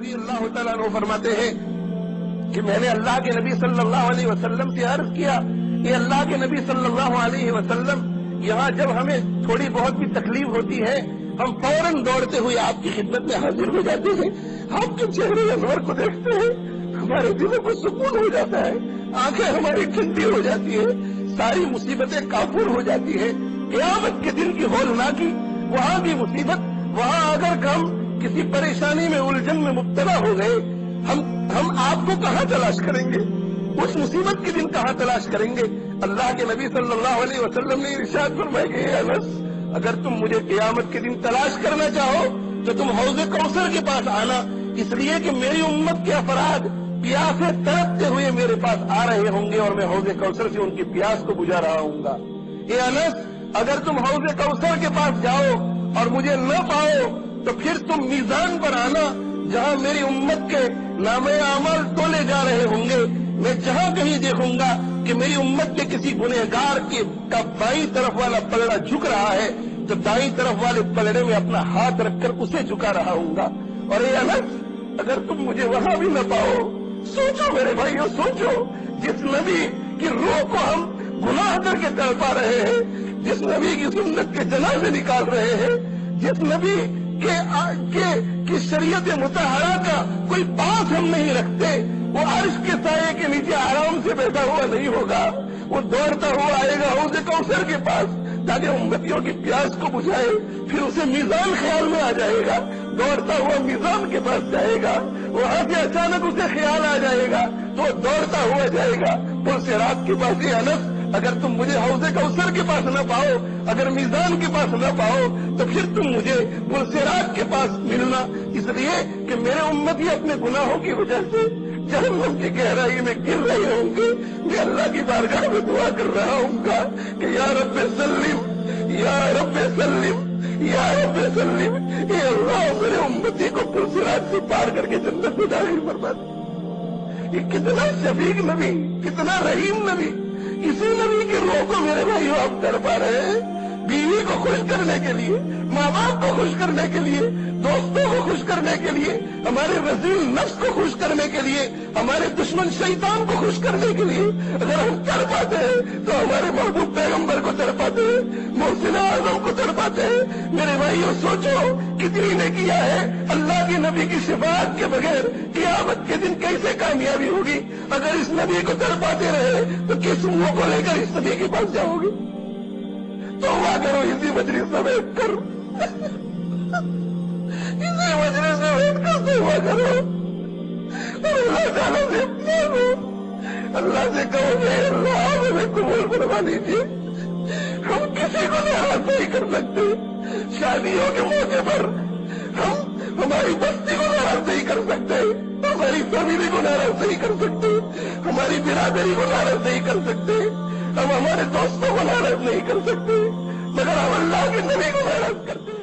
رضی اللہ تعالیٰ عنہ فرماتے ہیں کہ میں نے اللہ کے نبی صلی اللہ علیہ وسلم سے عرض کیا کہ اللہ کے نبی صلی اللہ علیہ وسلم یہاں جب ہمیں تھوڑی بہت بھی تکلیف ہوتی ہے ہم فوراً دوڑتے ہوئے آپ کی خدمت میں حاضر ہو جاتے ہیں، آپ کے چہرے انور کو دیکھتے ہیں، ہمارے دلوں کو سکون ہو جاتا ہے، آنکھیں ہماری ٹھنڈی ہو جاتی ہے، ساری مصیبتیں کافور ہو جاتی ہے۔ قیامت کے دن کی ہولناکی، وہاں کی مصیبت، وہاں اگر ہم کسی پریشانی میں الجھن میں مبتلا ہو گئے، ہم آپ کو کہاں تلاش کریں گے؟ اس مصیبت کے دن کہاں تلاش کریں گے؟ اللہ کے نبی صلی اللہ علیہ وسلم نے ارشاد فرمایا کہ اے انس، اگر تم مجھے قیامت کے دن تلاش کرنا چاہو تو تم حوض کوثر کے پاس آنا، اس لیے کہ میری امت کے افراد پیاسے تڑپتے ہوئے میرے پاس آ رہے ہوں گے اور میں حوض کوثر سے ان کی پیاس کو بجھا رہا ہوں گا۔ اے انس، اگر تم حوض کوثر کے پاس جاؤ اور مجھے نہ پاؤ تو پھر تم میزان پر آنا، جہاں میری امت کے نامے اعمال تولے جا رہے ہوں گے۔ میں جہاں کہیں دیکھوں گا کہ میری امت کے کسی گنہگار کا بائیں طرف والا پلڑا جھک رہا ہے تو دائیں طرف والے پلڑے میں اپنا ہاتھ رکھ کر اسے جھکا رہا ہوں گا۔ اور اے انس، اگر تم مجھے وہاں بھی نہ پاؤ، سوچو میرے بھائیوں، سوچو، جس نبی کی روح کو ہم گناہ کر کے تڑپا رہے ہیں، جس نبی کی سنت کے جنازے نکال رہے ہیں، جس نبی کی شریعت مطہرہ کا کوئی پاس ہم نہیں رکھتے، وہ عرش کے سائے کے نیچے آرام سے بیٹھا ہوا نہیں ہوگا، وہ دوڑتا ہوا آئے گا حوض کوثر کے پاس تاکہ امتیوں کی پیاس کو بجھائے، پھر اسے میزان خیال میں آ جائے گا، دوڑتا ہوا میزان کے پاس جائے گا، وہاں سے اچانک اسے خیال آ جائے گا تو دوڑتا ہوا جائے گا پل صراط کے پاس۔ اے انس، اگر تم مجھے حوض کوثر کے پاس نہ پاؤ، اگر میزان کے پاس نہ پاؤ تو پھر تم مجھے پل صراط کے پاس ملنا، اس لیے کہ میرے امتی اپنے گناہوں کی وجہ سے جہنم کی گہرائی میں گر رہے ہوں گے۔ میں اللہ کی بارگاہ میں دعا کر رہا ہوں گا کہ یا رب سلم، یا رب سلم، یا رب سلم، اے اللہ میرے امتی کو پل صراط سے پار کر کے جنت میں داخل فرما دے۔ یہ کتنا شفیق نبی، کتنا رحیم نبی، اسی نبی کی روح کو میرے بھائیوں آپ تڑپا رہے ہیں۔ بیوی کو خوش کرنے کے لیے، ماں باپ کو خوش کرنے کے لیے، دوستوں کو خوش کرنے کے لیے، ہمارے رذیل نفس کو خوش کرنے کے لیے، ہمارے دشمن شیطان کو خوش کرنے کے لیے اگر ہم تڑپاتے ہیں تو ہمارے محبوب پیغمبر کو تڑپاتے ہیں، محسن اعظم کو تڑپاتے ہیں۔ میرے بھائیوں سوچو کتنی نے کیا ہے اللہ کے نبی کی شفاعت کے بغیر قیامت کے دن کیسے کامیابی ہوگی؟ اگر اس نبی کو تڑپاتے رہے تو کس منہ کو لے کر اس نبی کے پاس جاؤ گے؟ تو ہوا کرو اسی مجلس سے بیٹھ کر، اسی مجلس سے بیٹھ کر دعا کرو اور اللہ تعالیٰ سے مانگو، اللہ سے کہو کہ اللہ آپ ہمیں قبول فرما لیجیے۔ ہم کسی کو ناراض نہیں کر سکتے، شادیوں کے موقع پر ہم ہماری بستی کو ناراض نہیں کر سکتے، ہماری فیملی کو ناراض نہیں کر سکتے، ہماری برادری کو ناراض نہیں کر سکتے، ہم ہمارے دوستوں کو ناراض نہیں کر سکتے، مگر ہم اللہ کے نبی کو ناراض کرتے ہیں۔